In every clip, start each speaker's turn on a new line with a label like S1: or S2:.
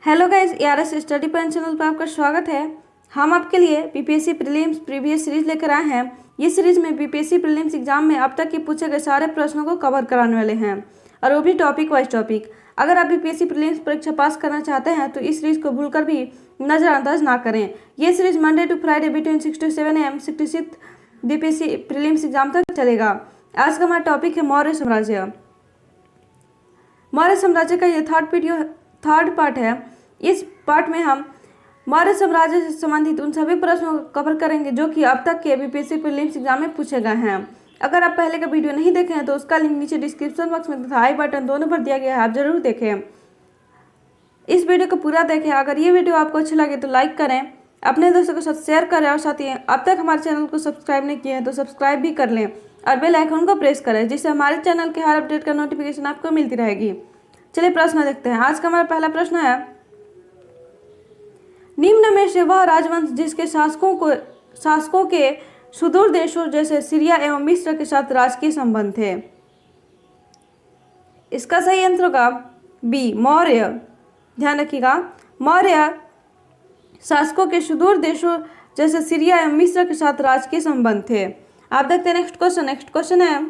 S1: Hello guys, ARS study point channel पर आपका स्वागत है। हम आपके लिए बीपीएससी प्रीलिम्स प्रीवियस सीरीज लेकर आए हैं। ये सीरीज में बीपीएससी प्रीलिम्स एग्जाम में अब तक के पूछे गए सारे प्रश्नों को कवर कराने वाले हैं, और वो भी टॉपिक वाइज टॉपिक। अगर आप बीपीएससी प्रीलिम्स परीक्षा पास करना चाहते हैं तो इस सीरीज को भूलकर भी नज़रअंदाज ना करें। ये series Monday to Friday between 6 to 7 AM 66 BPSC prelims exam तक चलेगा। आज का हमारा टॉपिक है मौर्य साम्राज्य। मौर्य साम्राज्य का ये थर्ड पार्ट है। इस पार्ट में हम मौर्य साम्राज्य से संबंधित उन सभी प्रश्नों को कवर करेंगे जो कि अब तक के बीपीएससी प्रीलिम्स एग्जाम में पूछे गए हैं। अगर आप पहले का वीडियो नहीं देखे हैं तो उसका लिंक नीचे डिस्क्रिप्शन बॉक्स में तथा आई बटन दोनों पर दिया गया है, आप जरूर देखें। इस वीडियो को पूरा देखें। अगर ये वीडियो आपको अच्छा लगे तो लाइक करें, अपने दोस्तों के साथ शेयर करें, और साथ ही अब तक हमारे चैनल को सब्सक्राइब नहीं किए हैं तो सब्सक्राइब भी कर लें और बेल आइकन को प्रेस करें, जिससे हमारे चैनल के हर अपडेट का नोटिफिकेशन आपको मिलती रहेगी। चलिए प्रश्न देखते हैं। आज का हमारा पहला प्रश्न है, निम्न में से वह राजवंश जिसके शासकों के सुदूर देशों जैसे सीरिया एवं मिस्र के साथ राजकीय संबंध थे। इसका सही आंसर होगा बी, मौर्य। ध्यान रखिएगा, मौर्य शासकों के सुदूर देशों जैसे सीरिया एवं मिस्र के साथ राजकीय संबंध थे। आप देखते हैं नेक्स्ट क्वेश्चन। नेक्स्ट क्वेश्चन है,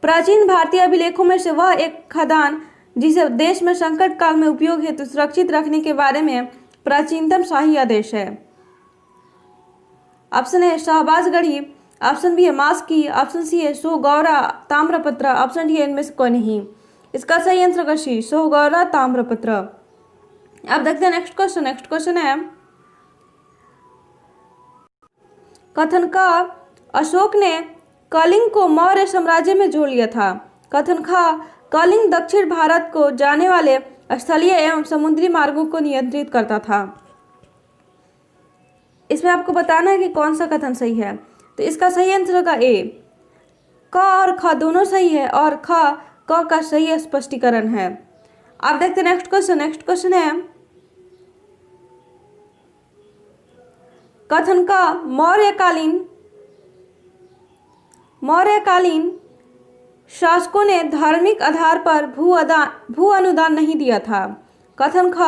S1: प्राचीन भारतीय अभिलेखों में से वह एक खदान जिसे देश में संकट काल में उपयोग हेतु सुरक्षित रखने के बारे में प्राचीनतम शाही आदेश है। Option A Shahbazgarhi, option B है मास्की, ऑप्शन सी है सोहगौरा ताम्रपत्र, ऑप्शन डी है इनमें से कोई नहीं। इसका सही आंसर होगा सी, सोहगौरा ताम्रपत्र। अब देखते हैं नेक्स्ट क्वेश्चन। नेक्स्ट क्वेश्चन है, कथन का अशोक ने कलिंग को मौर्य साम्राज्य में जोड़ लिया था। कथन का कलिंग दक्षिण भारत को जाने वाले स्थलीय एवं समुद्री मार्गों को नियंत्रित करता था। इसमें आपको बताना है कि कौन सा कथन सही है। तो इसका सही आंसर होगा ए। क और ख दोनों सही है और ख क का सही स्पष्टीकरण है। आप देखते हैं नेक्स्ट क्वेश्चन। नेक्स्ट क्वेश्चन है, कथन का मौर्यकालीन शासकों ने धार्मिक आधार पर भू अनुदान नहीं दिया था। कथन ख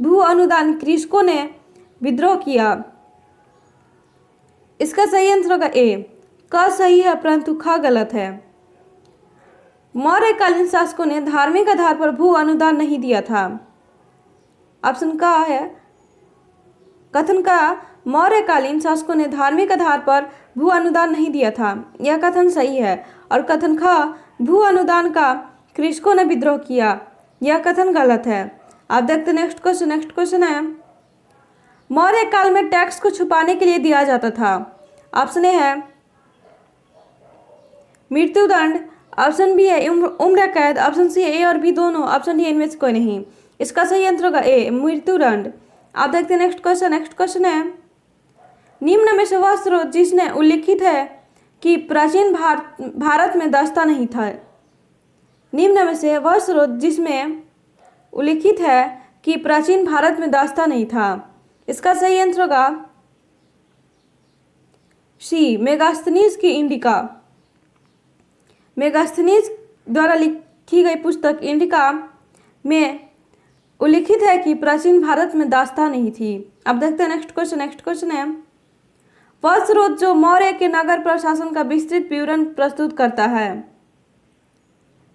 S1: भू अनुदान कृषकों ने विद्रोह किया। इसका सही आंसर होगा ए। क सही है परंतु ख गलत है। मौर्यकालीन शासकों ने धार्मिक आधार पर भू अनुदान नहीं दिया था। ऑप्शन का है, कथन का मौर्यकालीन शासकों ने धार्मिक आधार पर भू अनुदान नहीं दिया था, यह कथन सही है। और कथन ख भू अनुदान का कृषकों ने विद्रोह किया, यह कथन गलत है। आप देखते नेक्स्ट क्वेश्चन। नेक्स्ट क्वेश्चन है, मौर्य काल में टैक्स को छुपाने के लिए दिया जाता था। ऑप्शन ए है मृत्युदंड, ऑप्शन बी है उम्र कैद, ऑप्शन सी है ए और बी दोनों, ऑप्शन डी इनमें से कोई नहीं। इसका सही आंसर होगा ए, मृत्युदंड। आप देखते हैं नेक्स्ट क्वेश्चन। नेक्स्ट क्वेश्चन है, निम्न में से वह स्रोत जिसने उल्लिखित है कि प्राचीन भारत में दास्ता नहीं था। निम्न में से वह स्रोत जिसमें उल्लिखित है कि प्राचीन भारत में दास्ता नहीं था। इसका सही आंसर होगा सी, मेगास्थनीज की इंडिका। मेगास्थनीज द्वारा लिखी गई पुस्तक इंडिका में उल्लिखित है कि प्राचीन भारत में दास्ता नहीं थी। अब देखते हैं नेक्स्ट क्वेश्चन। नेक्स्ट क्वेश्चन है, वह स्रोत जो मौर्य के नगर प्रशासन का विस्तृत विवरण प्रस्तुत करता है।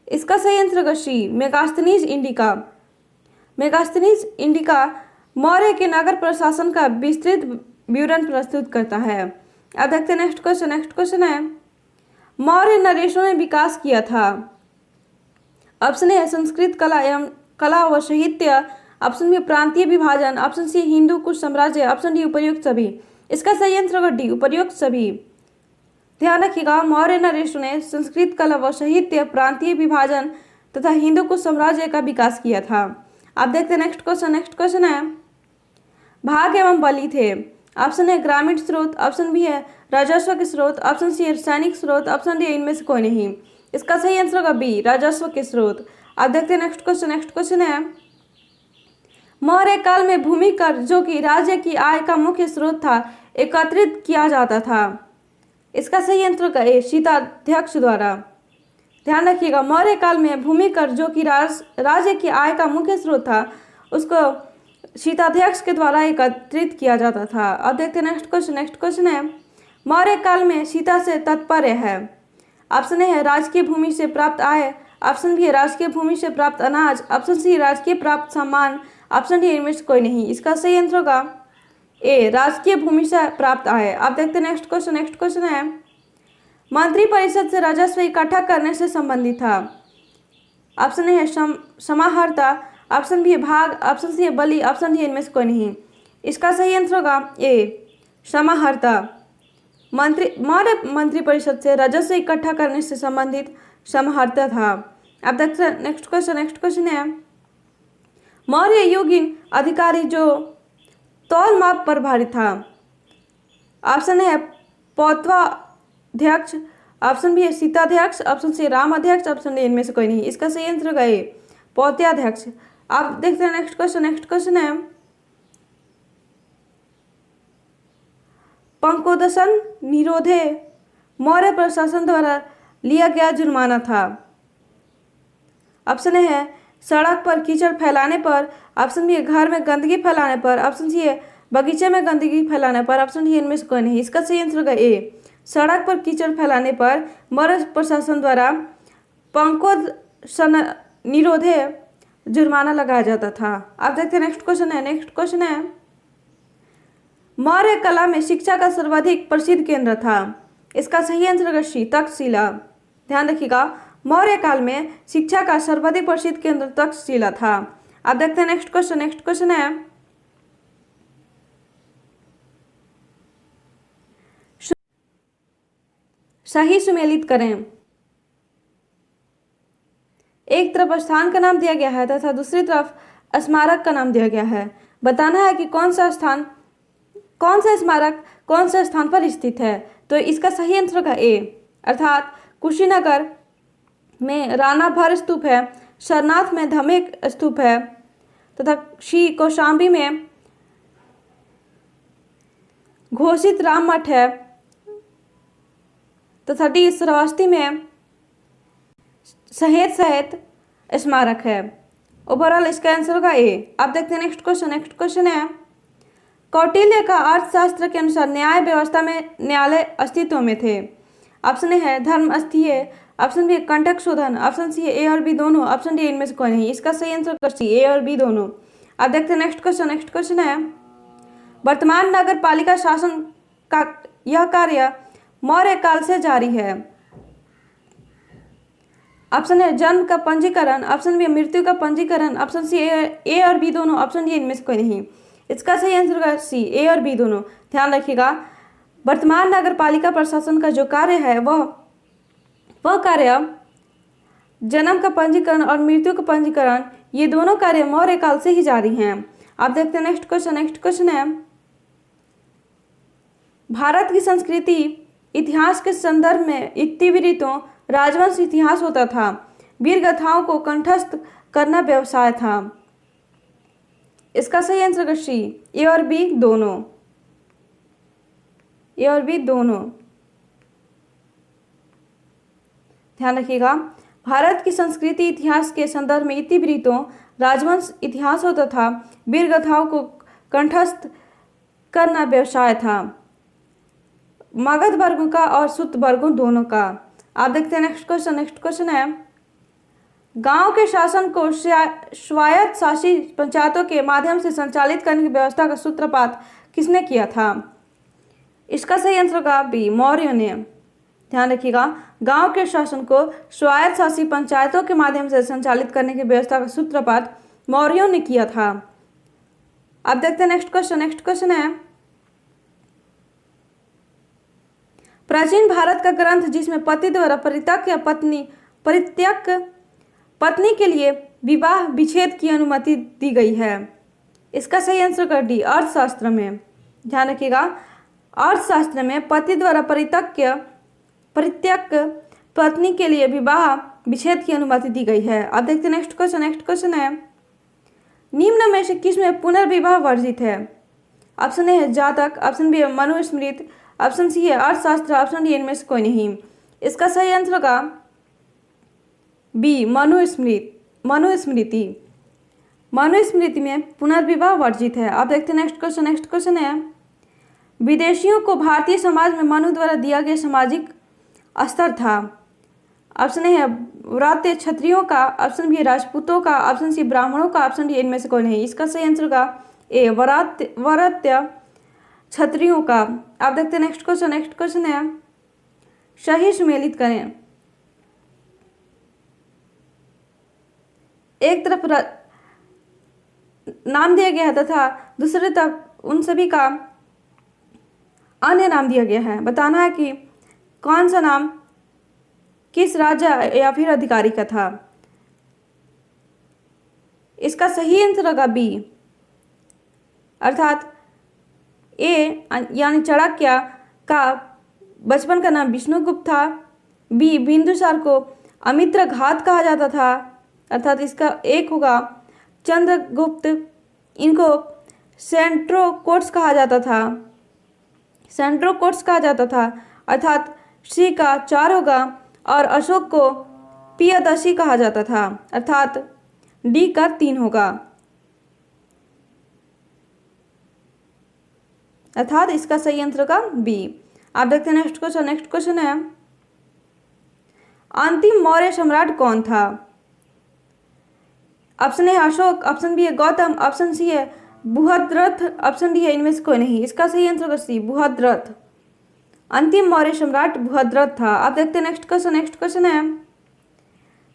S1: इसका सही आंसर होगा सी, मेगास्थनीज इंडिका। मेगास्थनीज इंडिका मौर्य के नगर प्रशासन का विस्तृत विवरण प्रस्तुत करता है। अब देखते हैं नेक्स्ट क्वेश्चन। नेक्स्ट क्वेश्चन है, मौर्य नरेशों ने विकास किया था। ऑप्शन ए है संस्कृत कला व साहित्य, ऑप्शन बी प्रांतीय विभाजन, ऑप्शन सी हिंदू कुश साम्राज्य, ऑप्शन डी उपर्युक्त सभी। इसका सही आंसर होगा डी, उपर्युक्त सभी। ध्यान रखिएगा, मौर्य नरेशों ने संस्कृत कला व साहित्य, प्रांतीय विभाजन तथा हिंदू कुश साम्राज्य का विकास किया था। आप देखते हैं नेक्स्ट क्वेश्चन। नेक्स्ट क्वेश्चन है, भाग एवं बलि थे। ऑप्शन है ग्रामीण स्रोत, ऑप्शन बी है राजस्व के स्रोत, ऑप्शन सी है सैनिक स्रोत, ऑप्शन डी इनमें से कोई नहीं। इसका सही आंसर होगा बी, राजस्व के स्रोत। आप देखते हैं नेक्स्ट क्वेश्चन। नेक्स्ट क्वेश्चन है, मौर्य काल में भूमि कर जो कि राज्य की आय का मुख्य स्रोत था एकत्रित किया जाता था। इसका सही आंसर होगा ए, शीताध्यक्ष द्वारा। ध्यान रखिएगा, मौर्य काल में भूमि कर जो कि राज्य की आय का मुख्य स्रोत था उसको शीताध्यक्ष के द्वारा एकत्रित किया जाता था। अब देखते हैं नेक्स्ट क्वेश्चन है मौर्य काल में शीता से तात्पर्य है। ऑप्शन ए है राजकीय भूमि से प्राप्त आय, ऑप्शन बी है राजकीय भूमि से प्राप्त अनाज, ऑप्शन सी राजकीय प्राप्त सम्मान, ऑप्शन डी इनमें से कोई नहीं। इसका सही आंसर होगा ए राजकीय भूमि से प्राप्त आय। अब देखते हैं नेक्स्ट क्वेश्चन है मंत्रिपरिषद से राजस्व इकट्ठा करने से संबंधित था। ऑप्शन ए है समाहर्ता, ऑप्शन बी है भाग, ऑप्शन सी है बलि, ऑप्शन डी इनमें से कोई नहीं। इसका सही आंसर होगा ए समाहर्ता। मौर्य मंत्रिपरिषद से राजस्व इकट्ठा करने से संबंधित समाहर्ता था। अब देखते हैं नेक्स्ट क्वेश्चन है मौर्य युगीन अधिकारी जो तौल माप पर भारी था। ऑप्शन है पौत्वाध्यक्ष, ऑप्शन बी है शीताध्यक्ष, ऑप्शन सी राम अध्यक्ष, ऑप्शन डी इनमें से कोई नहीं। इसका सही आंसर होगा ए पौत्याध्यक्ष। अब देखते हैं नेक्स्ट क्वेश्चन है पंकोदशन निरोधे मौर्य प्रशासन द्वारा लिया गया जुर्माना था। ऑप्शन ए है सड़क पर कीचड़ फैलाने पर, ऑप्शन बी है घर में गंदगी फैलाने पर, ऑप्शन सी है बगीचे में गंदगी फैलाने पर, ऑप्शन डी इनमें से कोई नहीं। इसका सही आंसर होगा ए सड़क पर कीचड़ फैलाने पर मौर्य प्रशासन द्वारा पंकोदशन निरोधे जुर्माना लगाया जाता था। अब देखते हैं नेक्स्ट क्वेश्चन है मौर्य कला में शिक्षा का सर्वाधिक प्रसिद्ध केंद्र था। इसका सही आंसर होगा सी तक्षशिला। ध्यान रखिएगा मौर्य काल में शिक्षा का सर्वाधिक प्रसिद्ध केंद्र तक्षशिला था। अब देखते हैं नेक्स्ट क्वेश्चन है सही सुमेलित करें। एक तरफ स्थान का नाम दिया गया है तथा दूसरी तरफ स्मारक का नाम दिया गया है। बताना है कि कौन सा स्मारक कौन सा स्थान पर स्थित है। तो इसका सही आंसर होगा ए अर्थात कुशीनगर में राणा भर स्तूप है, सरनाथ में धमेक स्तूप है तथा सी कौशाम्बी में घोषित राम मठ है तथा डी श्रावस्ती में सहित स्मारक है। ओवरऑल इसका आंसर होगा ए। अब देखते हैं नेक्स्ट क्वेश्चन है कौटिल्य का अर्थशास्त्र के अनुसार न्याय व्यवस्था में न्यायालय अस्तित्व में थे। ऑप्शन ए है धर्म स्थीय, ऑप्शन बी है कंटक शोधन, ऑप्शन सी है ए और बी दोनों, ऑप्शन डी इनमें से कोई नहीं। इसका सही आंसर होगा सी ए और बी दोनों। अब देखते हैं नेक्स्ट क्वेश्चन है वर्तमान नगर पालिका शासन का यह कार्य मौर्य काल से जारी है। ऑप्शन है जन्म का पंजीकरण, ऑप्शन बी मृत्यु का पंजीकरण, ऑप्शन सी ए और बी दोनों, ऑप्शन डी इनमें से कोई नहीं। इसका सही आंसर होगा सी ए और बी दोनों। ध्यान रखिएगा वर्तमान नगर पालिका प्रशासन का जो कार्य है वह कार्य जन्म का पंजीकरण और मृत्यु का पंजीकरण ये दोनों कार्य मौर्य काल से ही जारी हैं। आप देखते हैं नेक्स्ट क्वेश्चन है भारत की संस्कृति इतिहास के संदर्भ में इतिवृत्तों राजवंश इतिहास होता था। वीर गाथाओं को कंठस्थ करना व्यवसाय था। इसका सही आंसर सी ए और बी दोनों। ध्यान रखिएगा भारत की संस्कृति इतिहास के संदर्भ में इतिवृत्तों राजवंश इतिहास होता था। वीर गाथाओं को कंठस्थ करना व्यवसाय था। मगध वर्गों का और सुत वर्गों दोनों का। आप देखते हैं नेक्स्ट क्वेश्चन है गांव के शासन को स्वायत्त शासी पंचायतों के माध्यम से संचालित करने की व्यवस्था का सूत्रपात किसने किया था। इसका सही आंसर होगा बी मौर्य ने। ध्यान रखिएगा गांव के शासन को स्वायत्त शासी पंचायतों के माध्यम से संचालित करने की व्यवस्था का सूत्रपात मौर्यों ने किया था। अब देखते हैं नेक्स्ट क्वेश्चन है प्राचीन भारत का ग्रंथ जिसमें पति द्वारा परित्यक्त पत्नी के लिए विवाह विच्छेद की अनुमति दी गई है। इसका सही आंसर कर डी अर्थशास्त्र में। ध्यान रखिएगा अर्थशास्त्र में पति द्वारा परित्यक्त पत्नी के लिए विवाह विच्छेद की अनुमति दी गई है। अब देखते हैं नेक्स्ट क्वेश्चन है निम्न में से किसमें पुनर्विवाह वर्जित है। ऑप्शन ए है जातक, ऑप्शन बी है मनुस्मृति, ऑप्शन सी है अर्थशास्त्र, ऑप्शन डी इनमें से कोई नहीं। इसका सही आंसर होगा बी मनुस्मृति। मनुस्मृति में पुनर्विवाह वर्जित है। आप देखते हैं नेक्स्ट क्वेश्चन है, विदेशियों को भारतीय समाज में मनु द्वारा दिया गया सामाजिक स्तर था। ऑप्शन ए है व्रात्य क्षत्रियों का, ऑप्शन बी है राजपूतों का, ऑप्शन सी ब्राह्मणों का, ऑप्शन डी इनमें से कोई नहीं। इसका सही आंसर होगा ए व्रात्य क्षत्रियों का। आप देखते हैं नेक्स्ट क्वेश्चन है, सही सुमेलित करें। एक तरफ नाम दिया गया है तथा दूसरी तरफ उन सभी का अन्य नाम दिया गया है। बताना है कि कौन सा नाम किस राजा या फिर अधिकारी का था। इसका सही आंसर होगा बी, अर्थात ए यानी चाणक्य का बचपन का नाम विष्णुगुप्त था। बी बिंदुसार को अमित्रघात कहा जाता था, अर्थात इसका एक होगा चंद्रगुप्त, इनको सेंट्रोकोट्स कहा जाता था, अर्थात सी का 4 होगा, और अशोक को पियदर्शी कहा जाता था, अर्थात डी का 3 होगा, अर्थात इसका सही आंसर का बी। आप देखते हैं नेक्स्ट क्वेश्चन है, अंतिम मौर्य सम्राट कौन था। Option A Ashok, option B है गौतम, ऑप्शन सी है बृहद्रथ, ऑप्शन डी है इनमें से कोई नहीं। इसका सही आंसर होगा सी बृहद्रथ। अंतिम मौर्य सम्राट बृहद्रथ था। आप देखते हैं नेक्स्ट क्वेश्चन है,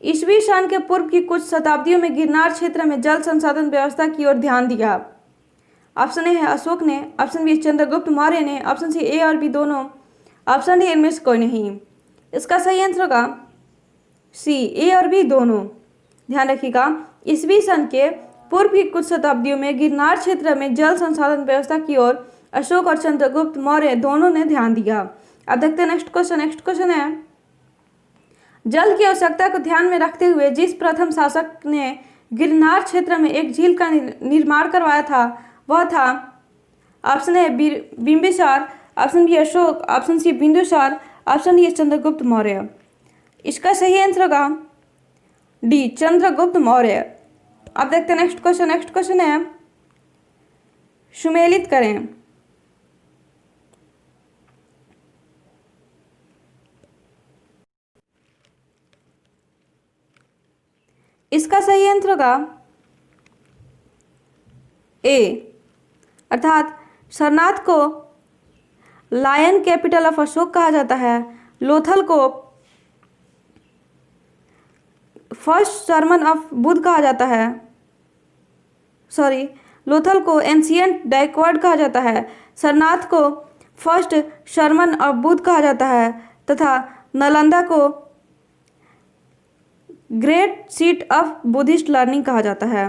S1: ईसवी सन के पूर्व की कुछ शताब्दियों में गिरनार क्षेत्र में जल संसाधन व्यवस्था की ओर ध्यान दिया। ऑप्शन ए है अशोक ने, ऑप्शन बी चंद्रगुप्त मौर्य ने, ऑप्शन सी ए और बी दोनों, ऑप्शन डी इनमें से कोई नहीं। इसका सही आंसर होगा सी ए और बी दोनों। ध्यान रखिएगा, ईसवी सन के पूर्व की कुछ शताब्दियों में गिरनार क्षेत्र में जल संसाधन व्यवस्था की ओर अशोक और चंद्रगुप्त मौर्य दोनों ने ध्यान दिया। अब देखते हैं नेक्स्ट क्वेश्चन है, जल की आवश्यकता को ध्यान में रखते हुए जिस प्रथम शासक ने गिरनार क्षेत्र में एक झील का निर्माण करवाया था वह था। Option A Bimbisar, option B Ashok, option C Bindusar, option D Chandragupta Maurya. इसका सही आंसर होगा डी चंद्रगुप्त मौर्य। अब देखते हैं नेक्स्ट क्वेश्चन है, सुमेलित करें। इसका सही आंसर होगा ए, अर्थात सरनाथ को लायन कैपिटल ऑफ अशोक कहा जाता है, लोथल को फर्स्ट सरमन ऑफ बुद्ध कहा जाता है, लोथल को एंशियंट डाइकवर्ड कहा जाता है, सरनाथ को फर्स्ट सरमन ऑफ बुद्ध कहा जाता है, तथा नालंदा को great seat of Buddhist learning कहा जाता है।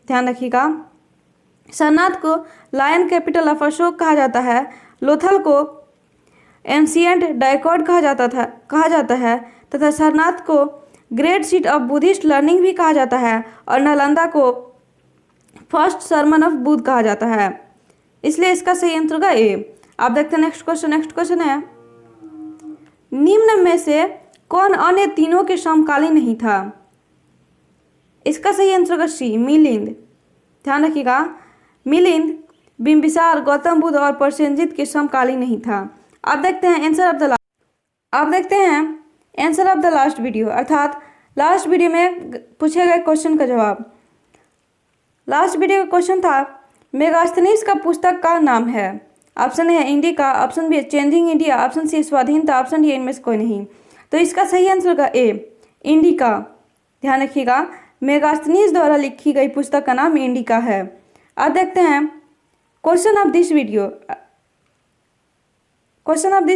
S1: ध्यान रखिएगा, सरनाथ को लायन कैपिटल ऑफ अशोक कहा जाता है, लोथल को एंशियंट डाइकवर्ड कहा जाता है, तथा सरनाथ को great seat of Buddhist learning भी कहा जाता है, और नालंदा को फर्स्ट सरमन ऑफ बुद्ध कहा जाता है। इसलिए इसका सही आंसर होगा ए। आप देखते हैं नेक्स्ट क्वेश्चन है, निम्न में से कौन अन्य तीनों के समकालीन नहीं था। इसका सही आंसर होगा सी मिलिंद। ध्यान रखिएगा, मिलिंद बिंबिसार, गौतम बुद्ध और प्रसेनजित के समकालीन नहीं था। आप देखते हैं answer of the last video, अर्थात लास्ट वीडियो में पूछे गए क्वेश्चन का जवाब। लास्ट वीडियो का क्वेश्चन था मेगास्थनीज का पुस्तक का नाम है। ऑप्शन है इंडिका, ऑप्शन बी है चेंजिंग इंडिया, ऑप्शन सी स्वाधीनता, ऑप्शन डी इनमें से कोई नहीं। तो इसका सही आंसर होगा ए इंडिका। ध्यान रखिएगा, मेगास्थनीज द्वारा लिखी गई पुस्तक का नाम इंडिका है। अब देखते हैं क्वेश्चन ऑफ दिस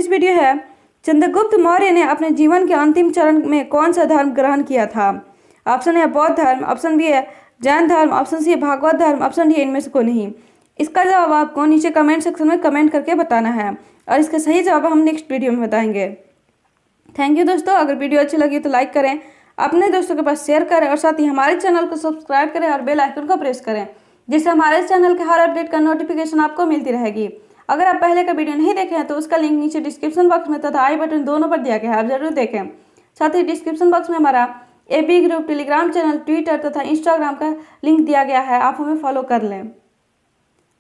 S1: वीडियो है, चंद्रगुप्त मौर्य ने अपने जीवन के अंतिम चरण में कौन सा धर्म ग्रहण किया था। ऑप्शन है बौद्ध धर्म, ऑप्शन बी है जैन धर्म, ऑप्शन सी है भागवत धर्म, ऑप्शन डी इनमें से कोई नहीं। इसका जवाब आपको नीचे कमेंट सेक्शन में कमेंट करके बताना है, और इसका सही जवाब हम नेक्स्ट वीडियो में बताएंगे। थैंक यू दोस्तों। अगर वीडियो अच्छी लगी तो लाइक करें, अपने दोस्तों के पास शेयर करें, और साथ ही हमारे चैनल को सब्सक्राइब करें और बेल आइकन को प्रेस करें, जिससे हमारे चैनल के हर अपडेट का नोटिफिकेशन आपको मिलती रहेगी। अगर आप पहले का वीडियो नहीं देखे हैं तो उसका लिंक नीचे डिस्क्रिप्शन बॉक्स में तथा आई बटन दोनों पर दिया गया है, आप जरूर देखें। साथ ही डिस्क्रिप्शन बॉक्स में हमारा AB group Telegram channel, Twitter तथा इंस्टाग्राम का लिंक दिया गया है, आप हमें फॉलो कर लें।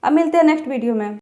S1: अब मिलते हैं नेक्स्ट वीडियो में।